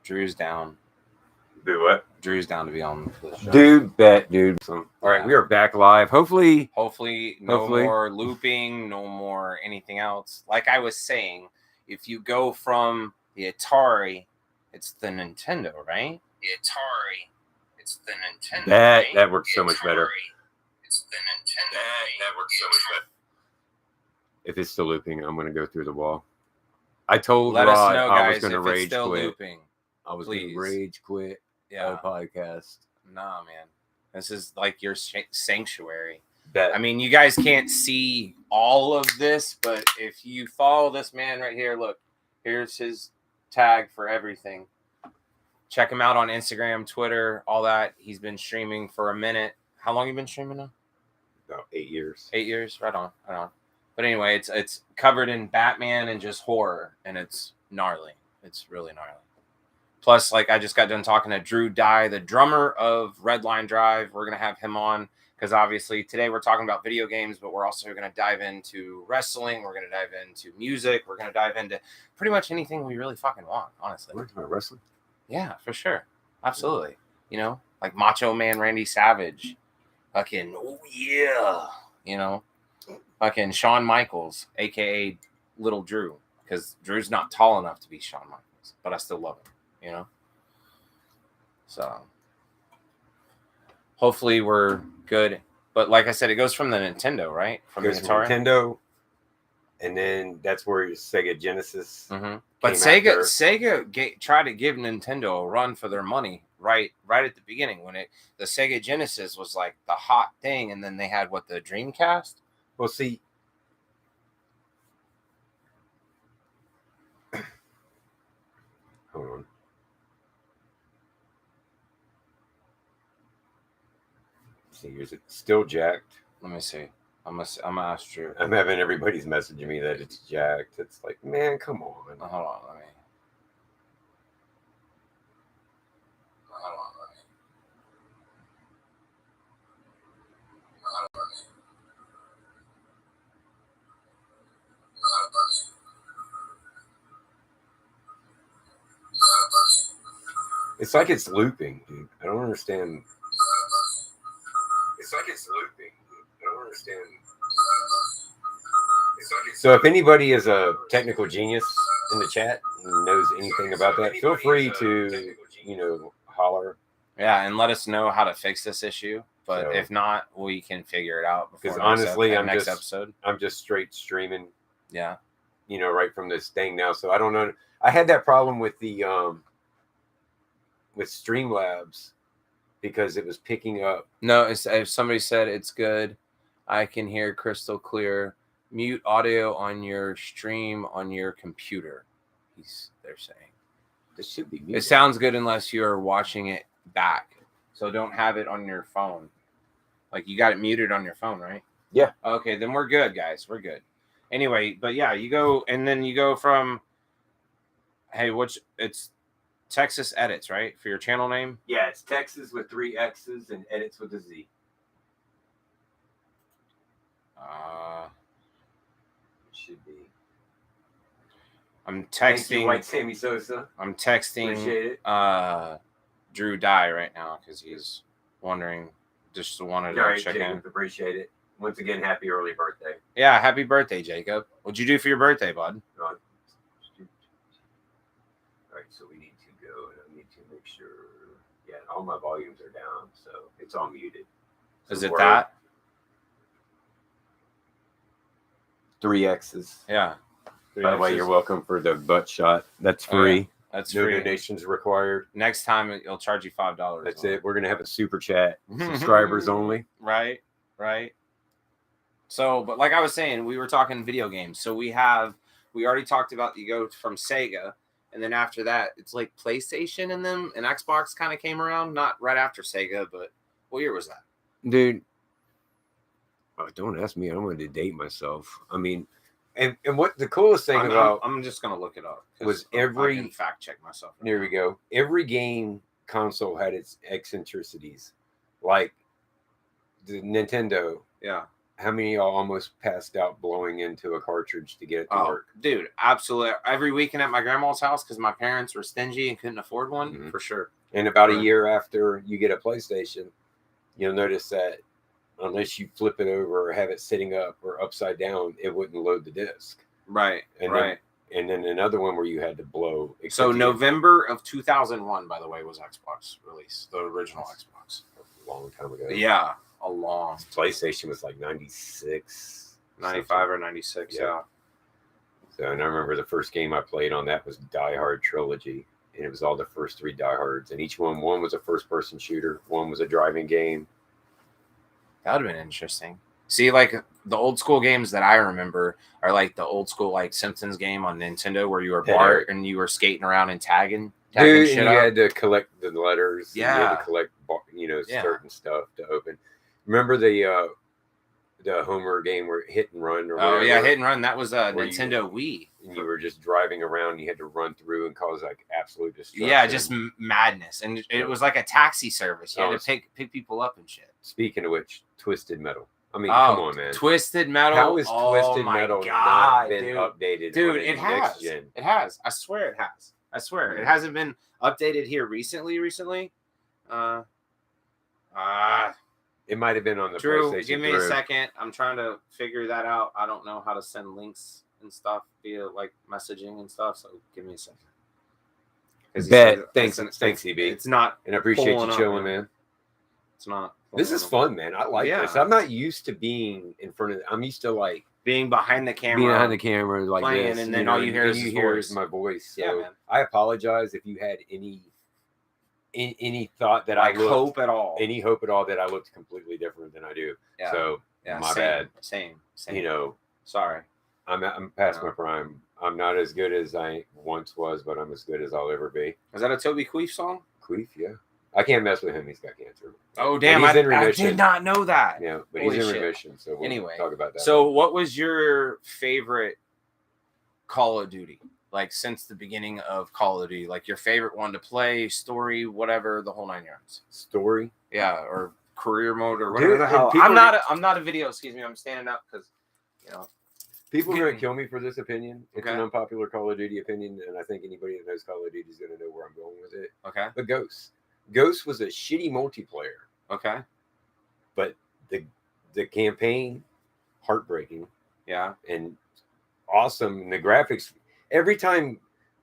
Drew's down. Do what? Drew's down to be on the show. Dude, dude. All right, we are back live. Hopefully, no more looping, no more anything else. Like I was saying, if you go from the Atari, it's the Nintendo, right? The Atari, it's the Nintendo. That works so much better. It's the Nintendo. That works so much better. If it's still looping, I'm going to go through the wall. I told Rod I was going to rage quit. Looping. I was going to rage quit. Yeah, podcast. Nah, man, this is like your sanctuary. Bet. I mean, you guys can't see all of this, but if you follow this man right here, look, here's his tag for everything. Check him out on Instagram, Twitter, all that. He's been streaming for a minute. How long you been streaming now? About 8 years. 8 years, right on. But anyway, it's covered in Batman and just horror, and it's gnarly. It's really gnarly. Plus, like I just got done talking to Drew Dye, the drummer of Redline Drive. We're going to have him on because obviously today we're talking about video games, but we're also going to dive into wrestling. We're going to dive into music. We're going to dive into pretty much anything we really fucking want, honestly. We're talking about wrestling? Yeah, for sure. Absolutely. You know, like Macho Man Randy Savage. Fucking, oh yeah. You know, fucking Shawn Michaels, a.k.a. Little Drew, because Drew's not tall enough to be Shawn Michaels, but I still love him. You know, so hopefully we're good. But like I said, it goes from the Nintendo, right? From the Atari. Nintendo, and then that's where your Sega Genesis. Mm-hmm. But Sega tried to give Nintendo a run for their money right at the beginning when the Sega Genesis was like the hot thing, and then they had the Dreamcast. Well, see. Hold on. See, is it still jacked? Let me see. I'm gonna ask Drew. I'm having everybody's messaging me that it's jacked. It's like, man, come on. Hold on, let me. It's like it's looping, dude. I don't understand. It's like it's looping. I don't understand. So if anybody is a technical genius in the chat and knows anything about that, feel free to, holler. Yeah, and let us know how to fix this issue. But if not, we can figure it out because honestly, next episode. I'm just straight streaming. Yeah. Right from this thing now. So I don't know. I had that problem with the with Streamlabs because it was picking up. No, if somebody said it's good, I can hear crystal clear. Mute audio on your stream on your computer. They're saying this should be muted. It sounds good unless you're watching it back. So don't have it on your phone. Like you got it muted on your phone, right? Yeah. Okay, then we're good, guys. We're good. Anyway, but yeah, you go from it's Texas Edits, right? For your channel name? Yeah, it's Texas with 3 X's and Edits with a Z. It should be. I'm texting. Thank you, White Sammy Sosa. I'm texting. Appreciate it. Drew Dye right now because he's wondering. Just wanted to check in. Appreciate it. Once again, happy early birthday. Yeah, happy birthday, Jacob. What'd you do for your birthday, bud? All right, so we need to go, and I need to make sure. Yeah, all my volumes are down, so it's all muted. Is it that? 3 X's. Yeah. By the way, you're welcome for the butt shot. That's free. Yeah. That's no free. Donations required. Next time, it'll charge you $5. That's it. We're going to have a super chat. Subscribers only. Right. So, but like I was saying, we were talking video games. So we already talked about you go from Sega. And then after that, it's like PlayStation and Xbox kind of came around. Not right after Sega, but what year was that? Dude. Oh, don't ask me. I'm going to date myself. I mean, and what the coolest thing I'm just going to look it up. Was I can fact check myself. There we go. Every game console had its eccentricities. Like the Nintendo. Yeah. How many of y'all almost passed out blowing into a cartridge to get it to work? Dude, absolutely. Every weekend at my grandma's house because my parents were stingy and couldn't afford one, for sure. And about a year after you get a PlayStation, you'll notice that unless you flip it over or have it sitting up or upside down, it wouldn't load the disc. Right. And then another one where you had to blow. So November of 2001, by the way, was Xbox release, the original Xbox. A long time ago. Yeah, a long. PlayStation was like 96. 95 or 96, yeah. So, and I remember the first game I played on that was Die Hard Trilogy. And it was all the first 3 Die Hards. And each one was a first-person shooter. One was a driving game. That would have been interesting. See, like the old school games that I remember are like the old school like Simpsons game on Nintendo where you were Bart and you were skating around and tagging Dude, shit and up. You had to collect the letters. Yeah. You had to collect, certain stuff to open. Remember the Homer game where Hit and Run? Or whatever, Hit and Run. That was a Nintendo Wii. And you were just driving around. And you had to run through and cause like absolute destruction. Yeah, just madness. And it was like a taxi service. You had to pick people up and shit. Speaking of which, Twisted Metal. I mean, come on, man. Twisted Metal. How is Twisted Metal not been updated? Dude, it has. It has. I swear it has. I swear. It hasn't been updated here recently. It might have been on the Drew, PlayStation. give me a second. I'm trying to figure that out. I don't know how to send links and stuff via like messaging and stuff. So give me a second. Thanks, EB. It's not. And I appreciate you chilling, man. It's not. This is fun, man. I like this. I'm not used to being in front of. I'm used to like being behind the camera. Being behind the camera, like playing, this, and then all you hear is my voice. So yeah, man. I apologize if you had any thought that like hope at all that I looked completely different than I do. Yeah. So my bad. Same. Sorry. I'm past my prime. I'm not as good as I once was, but I'm as good as I'll ever be. Is that a Toby Queef song? Queef, yeah. I can't mess with him. He's got cancer. Oh, damn. I did not know that. Yeah, but he's in remission. So we'll talk about that. So what was your favorite Call of Duty? Like since the beginning of Call of Duty, like your favorite one to play, story, whatever, the whole 9 yards. Story? Yeah, or career mode or whatever the hell. I'm not a video, excuse me. I'm standing up because, people are going to kill me for this opinion. It's an unpopular Call of Duty opinion, and I think anybody that knows Call of Duty is going to know where I'm going with it. Okay. But Ghost was a shitty multiplayer. Okay. But the campaign, heartbreaking. Yeah. And awesome. And the graphics, every time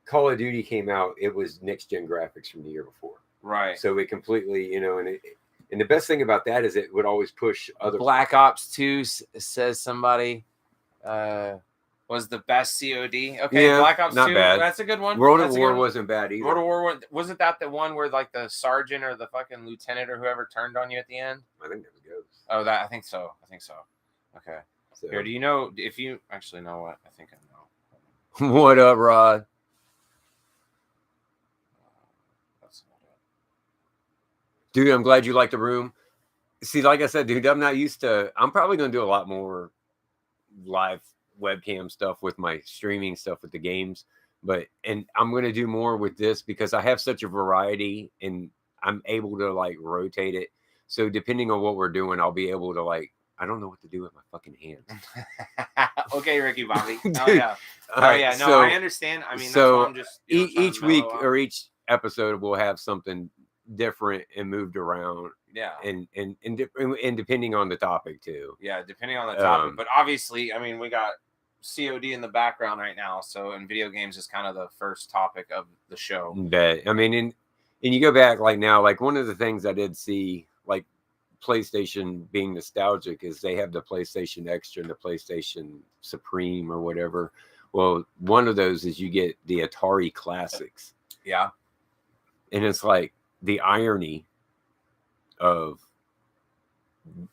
Call of Duty came out, it was next-gen graphics from the year before. Right. So it completely, and the best thing about that is it would always push other. Black Ops 2 says somebody was the best COD. Okay, yeah, Black Ops 2. Bad. That's a good one. World at War wasn't bad either. World at War wasn't that the one where like the sergeant or the fucking lieutenant or whoever turned on you at the end? I think that was Ghost. Oh, I think so. Okay. So, here, do you know if you actually know what? I think I know. What up, Rod? That's not it. Dude, I'm glad you like the room. See, like I said, dude, I'm not used to. I'm probably going to do a lot more live webcam stuff with my streaming stuff with the games, and I'm going to do more with this because I have such a variety and I'm able to like rotate it. So depending on what we're doing, I'll be able to like, I don't know what to do with my fucking hands. Okay, Ricky Bobby. Dude, yeah. No, so, I understand. I mean, so that's I'm just each week or each episode will have something different and moved around. Yeah. And depending on the topic too. Yeah, depending on the topic. But obviously, I mean, we got COD in the background right now. So, and video games is kind of the first topic of the show. But I mean, and you go back like now, like one of the things I did see, like PlayStation being nostalgic, is they have the PlayStation Extra and the PlayStation Supreme or whatever. Well, one of those is you get the Atari Classics. Yeah. And it's like the irony of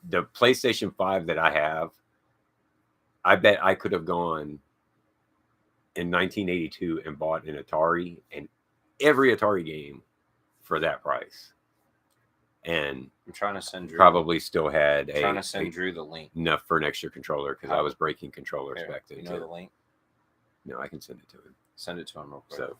the PlayStation 5 that I have. I bet I could have gone in 1982 and bought an Atari and every Atari game for that price. And I'm trying to send Drew. Probably still had trying to send Drew the link. Enough for an extra controller because I was breaking controllers back then. You know the link? No, I can send it to him. Send it to him real quick. So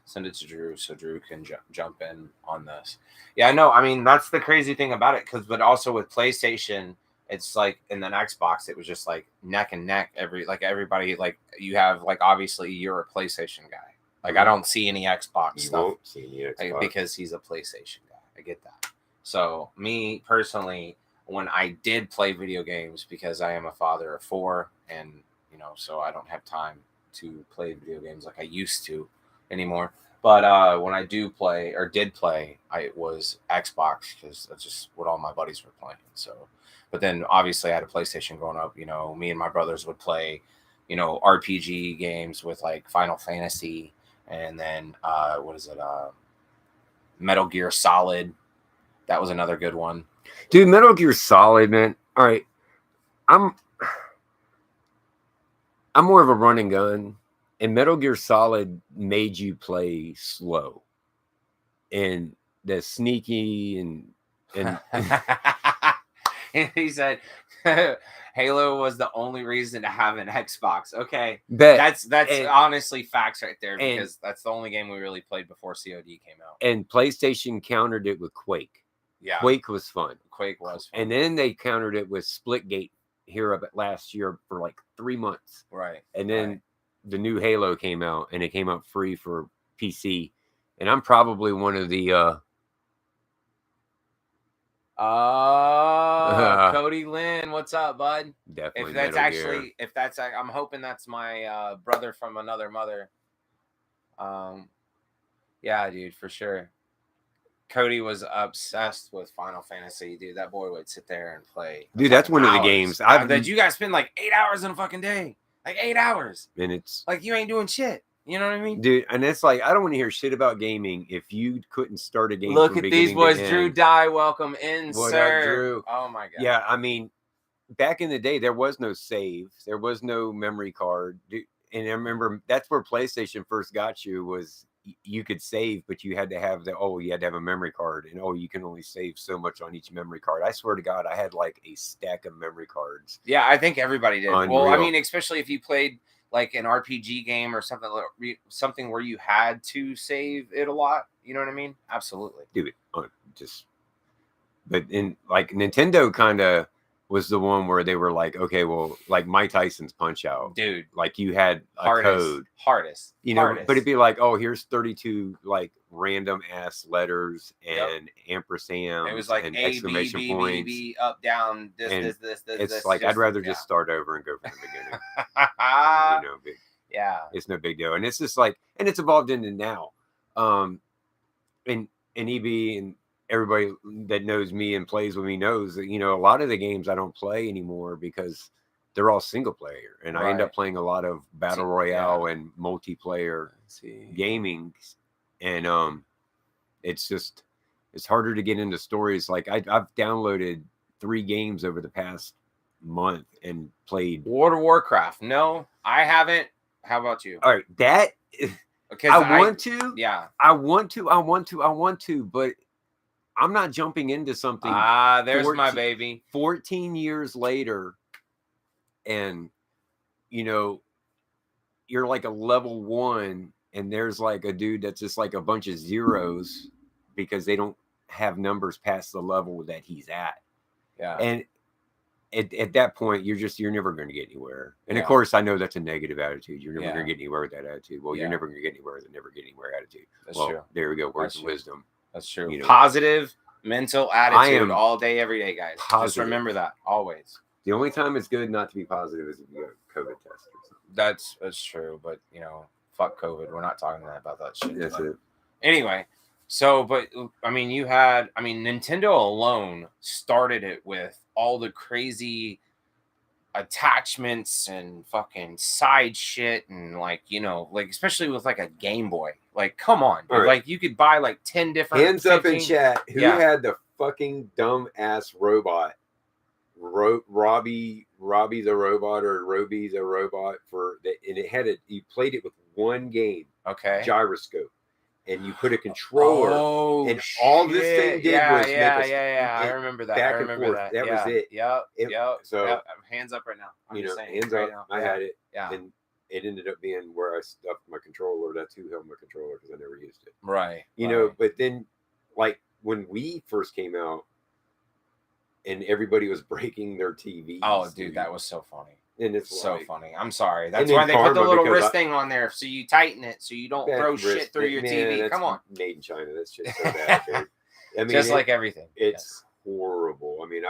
send it to Drew so Drew can jump in on this. Yeah, I know. I mean, that's the crazy thing about it. But also with PlayStation, It's like in the Xbox, it was just like neck and neck. Everybody, like you have like obviously you're a PlayStation guy. Like I don't see any Xbox You stuff. won't see any Xbox. Because he's a PlayStation guy. I get that. So me personally, when I did play video games, because I am a father of 4, and so I don't have time to play video games like I used to anymore. But when I do play or did play, it was Xbox because that's just what all my buddies were playing. So, but then obviously I had a PlayStation growing up. Me and my brothers would play, RPG games with like Final Fantasy, and then what is it? Metal Gear Solid. That was another good one. Dude, Metal Gear Solid, man. All right. I'm more of a run and gun, and Metal Gear Solid made you play slow and the sneaky and he said Halo was the only reason to have an Xbox. Okay, that's honestly facts right there, because that's the only game we really played before COD came out. And PlayStation countered it with Quake. Yeah, Quake was fun. Quake was fun. And then they countered it with Splitgate here up at last year for like 3 months. Right. And then the new Halo came out, and it came out free for PC. And I'm probably one of the Cody Lynn, what's up, bud? Definitely. If that's I'm hoping that's my brother from another mother. Yeah, dude, for sure. Cody was obsessed with Final Fantasy, dude. That boy would sit there and play. Dude, that's one of the games. That you guys spend like 8 hours in a fucking day. Like 8 hours. And it's like you ain't doing shit. You know what I mean? Dude, and it's like, I don't want to hear shit about gaming if you couldn't start a game. Look at these boys. Drew Dye, welcome in, sir. Drew. Oh my God. Yeah, I mean, back in the day, there was no save. There was no memory card. And I remember that's where PlayStation first got you, was you could save, but you had to have you had to have a memory card. And you can only save so much on each memory card. I swear to God, I had like a stack of memory cards. Yeah, I think everybody did. Unreal. Well, I mean, especially if you played like an RPG game or something where you had to save it a lot. You know what I mean? Absolutely. Dude, but in like Nintendo kind of was the one where they were like, okay, well, like Mike Tyson's Punch Out. Dude. Like you had a code. Hardest. But it'd be like, here's 32 like random ass letters and ampersand. It was like and A, exclamation B, points. B, up, down, this. It's like, I'd rather just start over and go from the beginning. It's no big deal. And it's just like, and it's evolved into now. And EB and everybody that knows me and plays with me knows that, a lot of the games I don't play anymore because they're all single player. And I end up playing a lot of battle royale and multiplayer gaming. And it's harder to get into stories. Like I've downloaded 3 games over the past month and played World of Warcraft. No, I haven't. How about you? All right, that I want to. Yeah, I want to, but I'm not jumping into something. There's my baby. 14 years later, and you're like a level 1, and there's like a dude that's just like a bunch of zeros because they don't have numbers past the level that he's at. Yeah. And at that point, you're never going to get anywhere. And of course, I know that's a negative attitude. You're never going to get anywhere with that attitude. Well, you're never going to get anywhere with a never get anywhere attitude. That's true. There we go. Words of wisdom. That's true. Positive mental attitude all day, every day, guys. Positive. Just remember that always. The only time it's good not to be positive is if you go COVID test or something. That's true. But fuck COVID. We're not talking about that shit. That's it. Anyway. So, but I mean, Nintendo alone started it with all the crazy attachments and fucking side shit, and like especially with like a Game Boy. Like, come on, dude. Like you could buy like 10 different. Hands 15... up in chat. Who had the fucking dumb ass robot? Robbie the robot, or Roby the robot and it had you played it with one game. Okay. Gyroscope. And you put a controller, and all this thing did was make us. I remember that. Back and forth. That was it. Yep. So hands up right now. hands up. Now. I had it. Yeah. And it ended up being where I stuffed my controller. That's who held my controller because I never used it. Right. But then, like when Wii first came out, and everybody was breaking their TVs. Oh, dude, that was so funny. And it's so like, funny. I'm sorry. That's then why they put the karma, little because wrist thing on there so you tighten it so you don't that throw wrist- shit through your man, TV. that's Come on. made in China. That's just so bad, dude. I mean, Just like everything. It's horrible. I mean,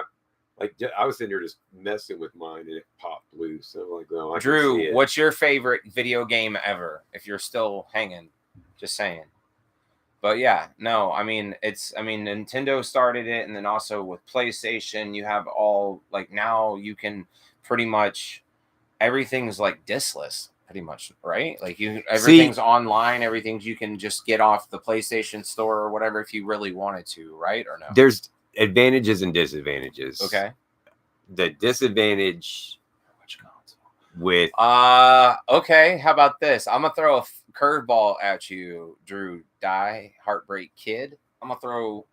I was sitting there just messing with mine, and it popped loose. I'm like, well, I can see Drew, it. what's your favorite video game ever? If you're still hanging, just saying. But yeah, no, I mean, Nintendo started it, and then also with PlayStation, you have all, like, now you can pretty much, everything's like diskless, pretty much, right? Like, everything's online, everything's, you can just get off the PlayStation Store or whatever if you really wanted to, right? Or no? There's advantages and disadvantages. Okay. The disadvantage Which console? with okay, how about this? I'm gonna throw a curveball at you, Drew Heartbreak Kid. I'm gonna throw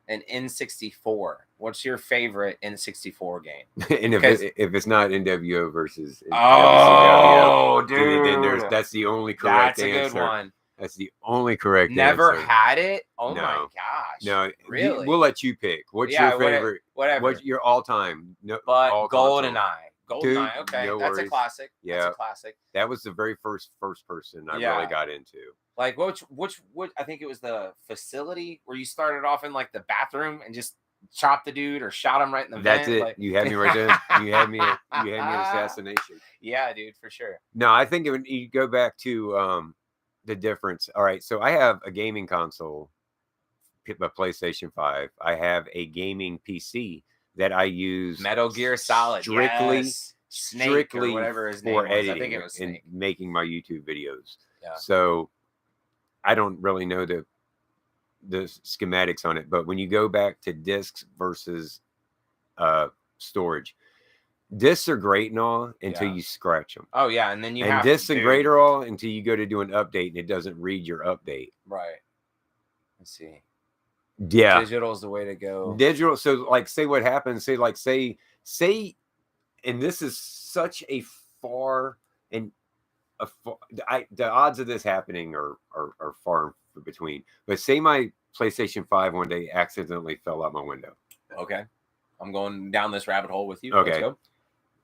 an N64. What's your favorite N64 game? and if it's not NWO versus Oh, WCW, dude, that's the only correct that's a answer. good one. That's the only correct Never answer. had it. Oh No. my gosh. No, really? We'll let you pick. What's your favorite? Whatever. What's your all-time? No, but all GoldenEye. Dude, GoldenEye. Okay, no that's a worries. classic. Yeah. That's a classic. That was the very first person I really got into. Like which I think it was the facility where you started off in like the bathroom and just chopped the dude or shot him right in the That's vent. it. Like... You had me right there. You had me at assassination. Yeah, dude, for sure. No, I think when you go back to the difference. All right, so I have a gaming console, a PlayStation 5. I have a gaming PC that I use Metal Gear Solid, strictly Snake or whatever his name for was. editing I think it was Snake. and making my YouTube videos. Yeah. So I don't really know the schematics on it, but when you go back to discs versus storage, discs are great and all until you scratch them. Oh yeah, and then you and have discs are great or all until you go to do an update and it doesn't read your update. Right. Let's see. Yeah, digital is the way to go. Digital. So like, say what happens. Say, and this is such a far and the odds of this happening are far between. But say my PlayStation 5 one day accidentally fell out my window. Okay, I'm going down this rabbit hole with you. Okay, let's go.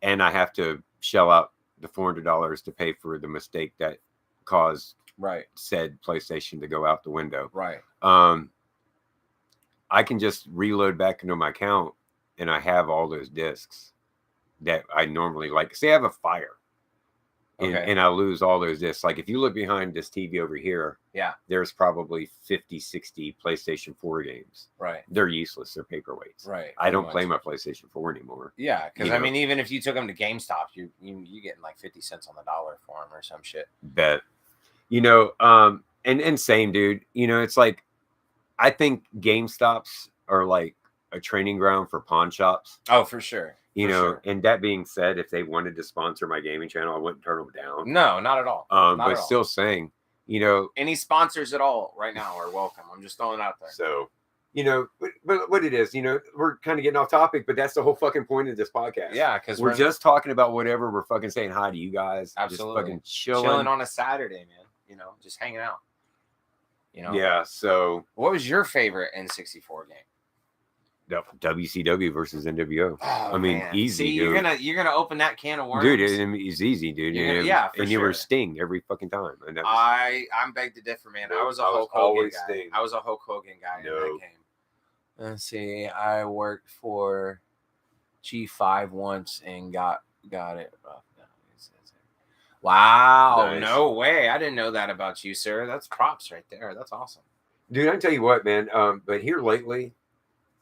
And I have to shell out the $400 to pay for the mistake that caused said PlayStation to go out the window. Right. I can just reload back into my account, and I have all those discs that I normally like. Say I have a fire. And I lose all those discs. Like if you look behind this TV over here, there's probably 50, 60 PlayStation 4 games. Right. They're useless. They're paperweights. Right. I don't play my PlayStation 4 anymore. Yeah, because I mean, even if you took them to GameStop, you getting like 50 cents on the dollar for them or some shit. Bet. And same, dude. It's like, I think GameStops are like a training ground for pawn shops. Oh, for sure. And that being said, if they wanted to sponsor my gaming channel, I wouldn't turn them down. No, not at all. But still saying, any sponsors at all right now are welcome. I'm just throwing it out there. So, but what it is, we're kind of getting off topic, but that's the whole fucking point of this podcast. Yeah, because we're just talking about whatever. We're fucking saying hi to you guys. Absolutely. Just fucking chilling on a Saturday, man. Just hanging out. Yeah. So, what was your favorite N64 game? WCW versus NWO. Oh, I mean, man. easy. See, dude. you're gonna open that can of worms, dude. It's easy, dude. You were Sting every fucking time. And I'm begged to differ, man. I was a Hulk Hogan guy. Sting. I was a Hulk Hogan guy in that game. Let's see. I worked for G5 once and got it. Wow! Nice. No way. I didn't know that about you, sir. That's props right there. That's awesome, dude. I tell you what, man. But here lately,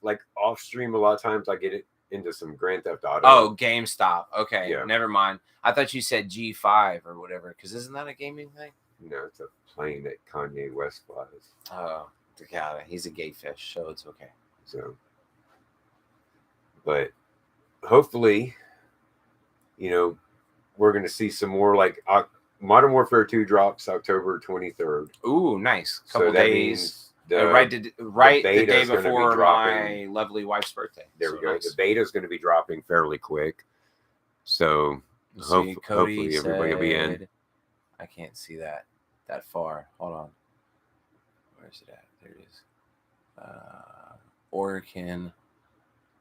like off stream, a lot of times I get it into some Grand Theft Auto. Oh, GameStop. Okay, never mind. I thought you said G5 or whatever, because isn't that a gaming thing? No, it's a plane that Kanye West flies. Oh, God, he's a gay fish, so it's okay. So, but hopefully, we're going to see some more, like Modern Warfare 2 drops October 23rd. Ooh, nice. Couple so days. Right the day before my lovely wife's birthday. There we go. Nice. The beta is going to be dropping fairly quick. So hopefully everybody will be in. I can't see that far. Hold on. Where's it at? There it is. Oregon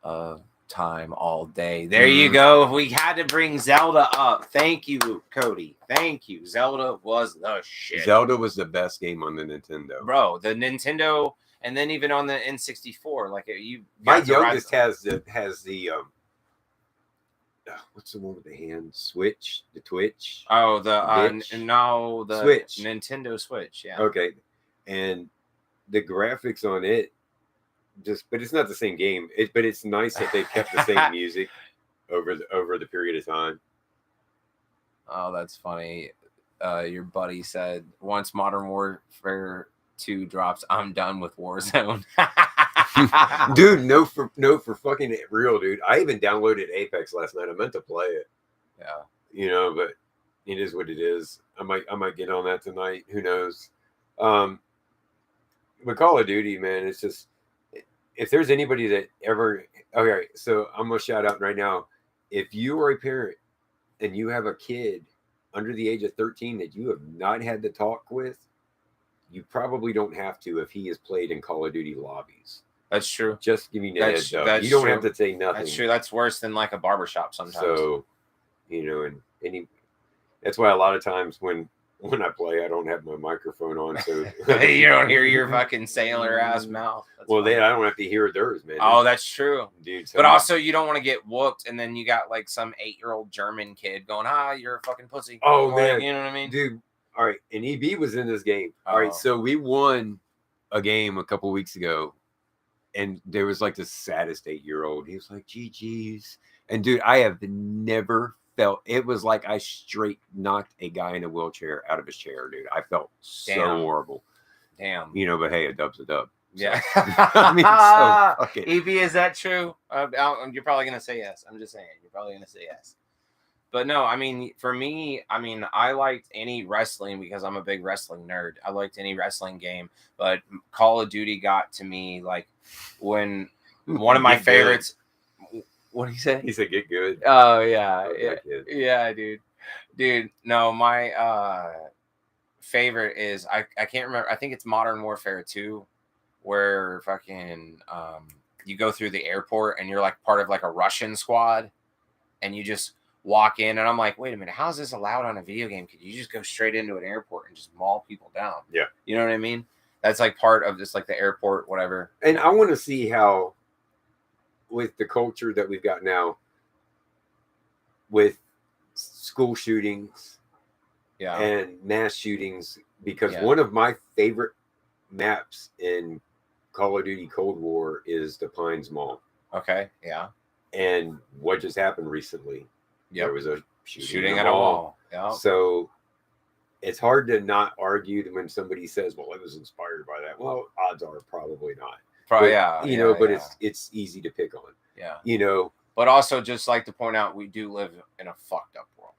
of time all day. There you go. We had to bring Zelda up. Thank you, Cody. Thank you. Zelda was the shit. Zelda was the best game on the Nintendo. Bro, the Nintendo, and then even on the N64, like you. My youngest has the what's the one with the hand? Switch, the Twitch. Oh, the Switch. Nintendo Switch. Yeah. Okay, and the graphics on it, but it's not the same game. But it's nice that they kept the same music over the period of time. Oh, that's funny. Your buddy said once Modern Warfare 2 drops, I'm done with Warzone. Dude, no for fucking real, dude. I even downloaded Apex last night. I meant to play it. Yeah. But it is what it is. I might get on that tonight. Who knows? But Call of Duty, man, it's just, if there's anybody that ever, okay, so I'm gonna shout out right now. If you are a parent and you have a kid under the age of 13 that you have not had to talk with, you probably don't have to if he has played in Call of Duty lobbies. That's true. Just give me a heads up. You don't have to say nothing. That's true. That's worse than like a barbershop sometimes. So, that's why a lot of times when I play, I don't have my microphone on, so you don't hear your fucking sailor ass mouth. That's well, then I don't have to hear theirs, man. Oh, that's true, dude. But also, you don't want to get whooped, and then you got like some 8-year-old German kid going, you're a fucking pussy. Oh, man. You know what I mean? Dude, all right. And EB was in this game. All right. So we won a game a couple weeks ago, and there was like the saddest 8-year-old. He was like, GG's. And dude, I have never felt, it was like I straight knocked a guy in a wheelchair out of his chair, dude. I felt so horrible. Damn. But hey, a dub's a dub. So. Yeah. I mean, so fuck it. EB, is that true? You're probably going to say yes. I'm just saying. You're probably going to say yes. But no, I mean, for me, I liked any wrestling because I'm a big wrestling nerd. I liked any wrestling game, but Call of Duty got to me like when one of my favorites. What did he say? He said, "Get good." Oh yeah, yeah, dude. No, my favorite is I can't remember. I think it's Modern Warfare 2, where fucking you go through the airport and you're like part of like a Russian squad, and you just walk in, and I'm like, wait a minute, how is this allowed on a video game? Could you just go straight into an airport and just maul people down? Yeah. You know what I mean? That's like part of just like the airport, whatever. And I want to see how, with the culture that we've got now, with school shootings and mass shootings, because one of my favorite maps in Call of Duty Cold War is the Pines Mall. Okay. Yeah. And what just happened recently? There was a shooting at a mall. Yeah. So it's hard to not argue when somebody says, well, it was inspired by that. Well, odds are probably not. Probably, but it's easy to pick on. Yeah. But also just like to point out, we do live in a fucked up world.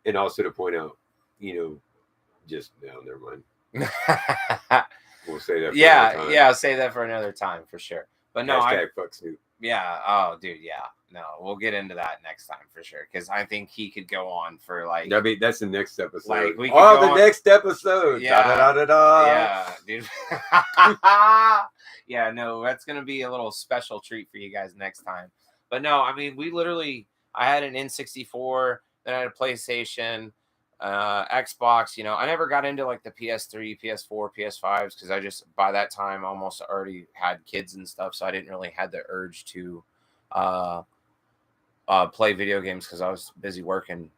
And also to point out, just never mind. We'll say that. Yeah. Say that for another time for sure. But no, fuck Snoop. Yeah. Oh, dude. Yeah. No, we'll get into that next time for sure. Because I think he could go on for like. That's the next episode. Like next episode. Yeah. Da-da-da-da-da. Yeah, dude. Yeah. No, that's gonna be a little special treat for you guys next time. But no, I had an N64, then I had a PlayStation, Xbox. I never got into like the PS3, PS4, PS5s because I just by that time almost already had kids and stuff, so I didn't really have the urge to play video games because I was busy working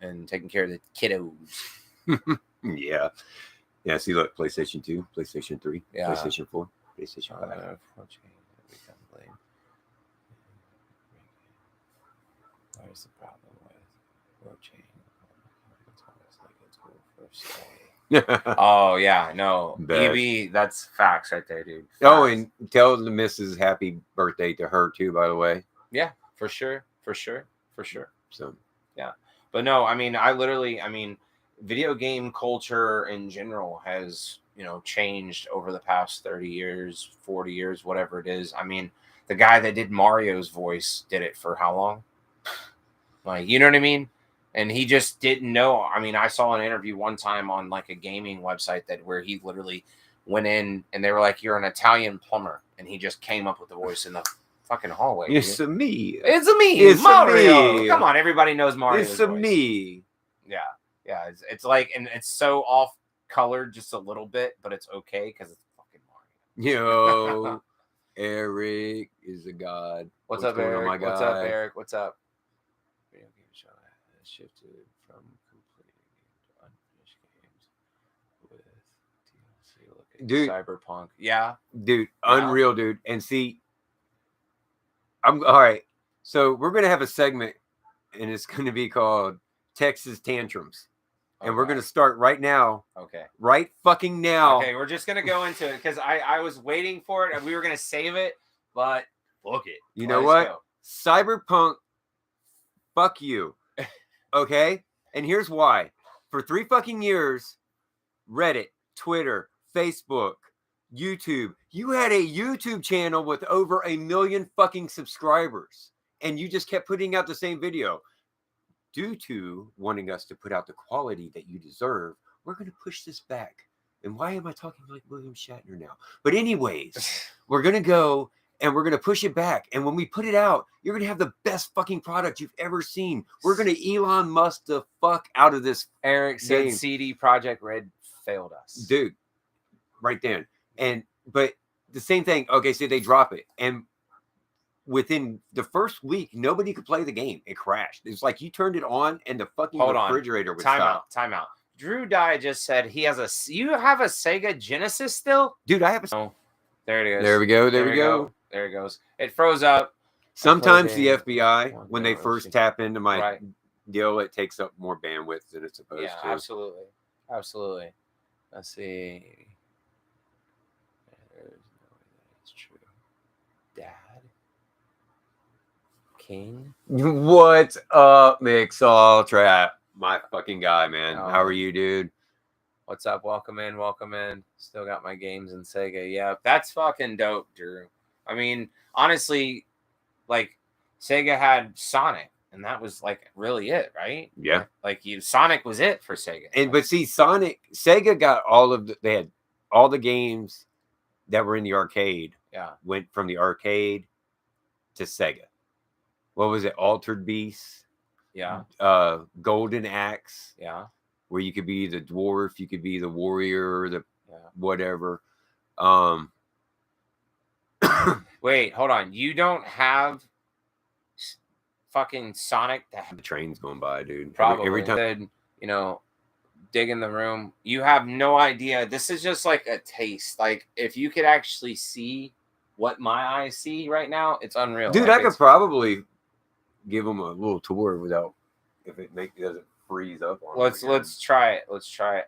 and taking care of the kiddos. Yeah. See, look, PlayStation 2, PlayStation 3, PlayStation 4, PlayStation 5. Where's the problem with road chain? Oh yeah, no, EB, that's facts right there, dude. Facts. Oh, and tell the missus happy birthday to her too, by the way. Yeah, for sure. So yeah, but no, video game culture in general has changed over the past 30 years, 40 years, whatever it is. The guy that did Mario's voice did it for how long? Like, you know what I mean? And he just didn't know. I saw an interview one time on like a gaming website where he literally went in and they were like, "You're an Italian plumber," and he just came up with the voice in the fucking hallway. It's dude. a me. It's a me, It's a Mario. me. Come on, everybody knows Mario. It's a me. Yeah, yeah. It's like, and it's so off colored just a little bit, but it's okay because it's fucking Mario. Yo, Eric is a god. What's up, going on, Eric? my guy? What's up, Eric? What's up? Video game show has shifted from completing to unfinished games with DLC. Look at Dude. Cyberpunk. Yeah, Dude, unreal, dude. And see, I'm all right. So we're gonna have a segment, and it's gonna be called Texas Tantrums, and we're gonna start right now. Okay. Right fucking now. Okay, we're just gonna go into it because I was waiting for it and we were gonna save it, but fuck it. You know what? Cyberpunk. Fuck you. Okay, and here's why. For 3 fucking years, Reddit, Twitter, Facebook, YouTube. You had a YouTube channel with over 1 million fucking subscribers, and you just kept putting out the same video. Due to wanting us to put out the quality that you deserve, we're going to push this back. And why am I talking like William Shatner now? But anyways, we're going to go and we're going to push it back. And when we put it out, you're going to have the best fucking product you've ever seen. We're going to Elon Musk the fuck out of this. Eric said game. CD Projekt Red failed us. Dude, right then. But the same thing. Okay, so they drop it. And within the first week, nobody could play the game. It crashed. It's like you turned it on and the fucking refrigerator would stop. Time out. Drew Dye just said he has you have a Sega Genesis still? Dude, I have a... Oh, there it is. There we go. There we go. There it goes. It froze up. Sometimes the FBI, when they first tap into my deal, it takes up more bandwidth than it's supposed to. Absolutely. Absolutely. Let's see. There's no way that it's true. Dad? King? What's up, Mixall Trap? My fucking guy, man. Oh. How are you, dude? What's up? Welcome in. Welcome in. Still got my games in Sega. Yeah, that's fucking dope, Drew. I mean, honestly, like, Sega had Sonic, and that was, like, really it, right? Yeah. Like, Sonic was it for Sega. And but see, Sega got they had all the games that were in the arcade. Yeah. Went from the arcade to Sega. What was it? Altered Beast. Yeah. Golden Axe. Yeah. Where you could be the dwarf, you could be the warrior, the whatever. Wait, hold on. You don't have fucking Sonic? The train's going by, dude. Probably. Every time. You know, dig in the room. You have no idea. This is just like a taste. Like, if you could actually see what my eyes see right now, it's unreal. Dude, like, I could probably give them a little tour without, if it doesn't freeze up on let's try it. Let's try it.